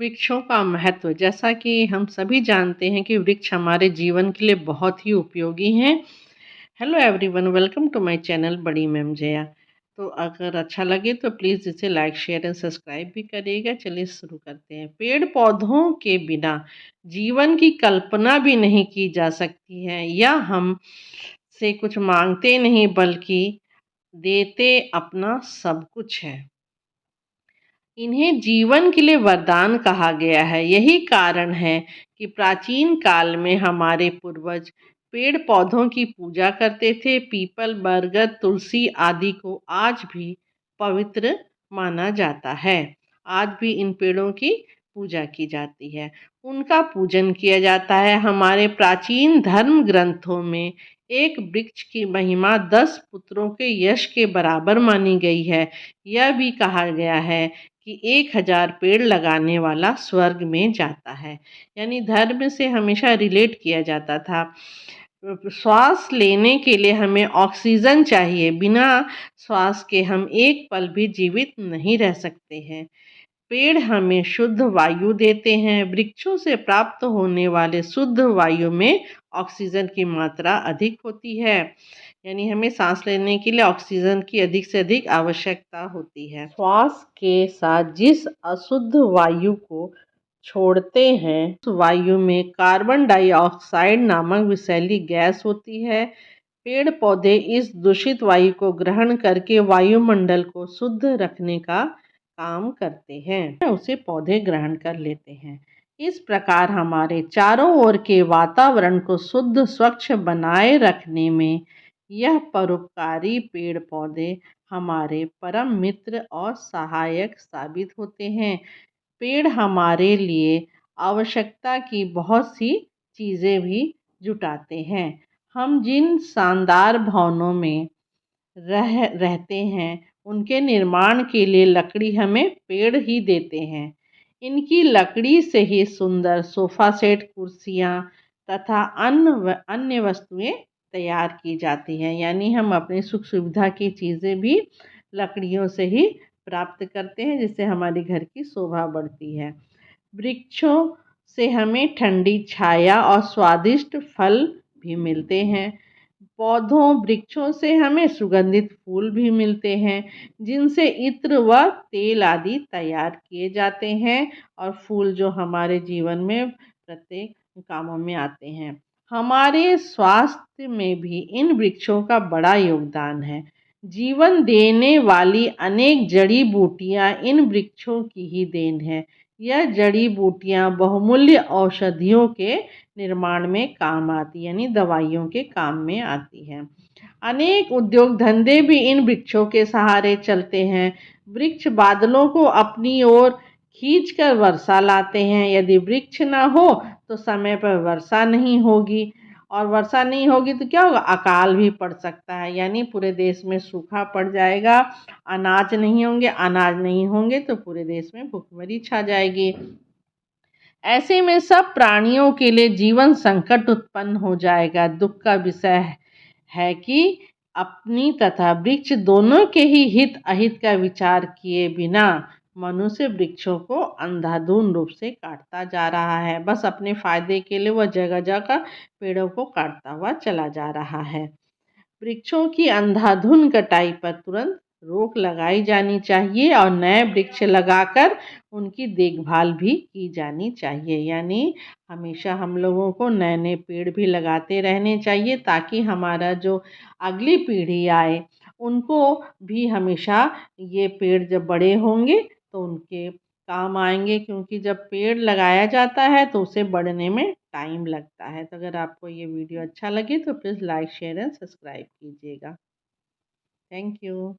वृक्षों का महत्व, जैसा कि हम सभी जानते हैं कि वृक्ष हमारे जीवन के लिए बहुत ही उपयोगी हैं। Hello everyone, welcome to my channel बड़ी मैम जया। तो अगर अच्छा लगे तो प्लीज़ इसे लाइक शेयर एंड सब्सक्राइब भी करिएगा। चलिए शुरू करते हैं। पेड़ पौधों के बिना जीवन की कल्पना भी नहीं की जा सकती है। यह हम से कुछ मांगते नहीं बल्कि देते अपना सब कुछ है। इन्हें जीवन के लिए वरदान कहा गया है। यही कारण है कि प्राचीन काल में हमारे पूर्वज पेड़ पौधों की पूजा करते थे। पीपल, बरगद, तुलसी आदि को आज भी पवित्र माना जाता है। आज भी इन पेड़ों की पूजा की जाती है, उनका पूजन किया जाता है। हमारे प्राचीन धर्म ग्रंथों में एक वृक्ष की महिमा 10 पुत्रों के यश के बराबर मानी गई है। यह भी कहा गया है कि 1000 पेड़ लगाने वाला स्वर्ग में जाता है। यानी धर्म से हमेशा रिलेट किया जाता था। श्वास लेने के लिए हमें ऑक्सीजन चाहिए। बिना श्वास के हम एक पल भी जीवित नहीं रह सकते हैं। पेड़ हमें शुद्ध वायु देते हैं। वृक्षों से प्राप्त होने वाले शुद्ध वायु में ऑक्सीजन की मात्रा अधिक होती है। यानी हमें सांस लेने के लिए ऑक्सीजन की अधिक से अधिक आवश्यकता होती है। श्वास के साथ जिस अशुद्ध वायु को छोड़ते हैं, उस वायु में कार्बन डाइऑक्साइड नामक विषैली गैस होती है। पेड़ पौधे इस दूषित वायु को ग्रहण करके वायुमंडल को शुद्ध रखने का काम करते हैं। उसे पौधे ग्रहण कर लेते हैं। इस प्रकार हमारे चारों ओर के वातावरण को शुद्ध स्वच्छ बनाए रखने में यह परोपकारी पेड़ पौधे हमारे परम मित्र और सहायक साबित होते हैं। पेड़ हमारे लिए आवश्यकता की बहुत सी चीज़ें भी जुटाते हैं। हम जिन शानदार भवनों में रहते हैं, उनके निर्माण के लिए लकड़ी हमें पेड़ ही देते हैं। इनकी लकड़ी से ही सुंदर सोफ़ा सेट, कुर्सियाँ तथा अन्य वस्तुएं तैयार की जाती हैं। यानी हम अपनी सुख सुविधा की चीज़ें भी लकड़ियों से ही प्राप्त करते हैं, जिससे हमारे घर की शोभा बढ़ती है। वृक्षों से हमें ठंडी छाया और स्वादिष्ट फल भी मिलते हैं। पौधों वृक्षों से हमें सुगंधित फूल भी मिलते हैं, जिनसे इत्र व तेल आदि तैयार किए जाते हैं और फूल जो हमारे जीवन में प्रत्येक कामों में आते हैं। हमारे स्वास्थ्य में भी इन वृक्षों का बड़ा योगदान है। जीवन देने वाली अनेक जड़ी बूटियां इन वृक्षों की ही देन है। यह जड़ी बूटियां बहुमूल्य औषधियों के निर्माण में काम आती, यानी दवाइयों के काम में आती हैं। अनेक उद्योग धंधे भी इन वृक्षों के सहारे चलते हैं। वृक्ष बादलों को अपनी ओर खींचकर वर्षा लाते हैं। यदि वृक्ष न हो तो समय पर वर्षा नहीं होगी, और वर्षा नहीं होगी तो क्या होगा? अकाल भी पड़ सकता है, यानी पूरे देश में सूखा पड़ जाएगा। अनाज नहीं होंगे तो पूरे देश में भूखमरी छा जाएगी। ऐसे में सब प्राणियों के लिए जीवन संकट उत्पन्न हो जाएगा। दुख का विषय है कि अपनी तथा वृक्ष दोनों के ही हित अहित का विचार किए बिना मनुष्य वृक्षों को अंधाधुंध रूप से काटता जा रहा है। बस अपने फायदे के लिए वह जगह जगह पेड़ों को काटता हुआ चला जा रहा है। वृक्षों की अंधाधुंध कटाई पर तुरंत रोक लगाई जानी चाहिए और नए वृक्ष लगाकर उनकी देखभाल भी की जानी चाहिए। यानी हमेशा हम लोगों को नए नए पेड़ भी लगाते रहने चाहिए, ताकि हमारा जो अगली पीढ़ी आए उनको भी हमेशा ये पेड़ जब बड़े होंगे तो उनके काम आएंगे। क्योंकि जब पेड़ लगाया जाता है तो उसे बढ़ने में टाइम लगता है। तो अगर आपको ये वीडियो अच्छा लगे तो please like share and subscribe कीजिएगा। Thank you.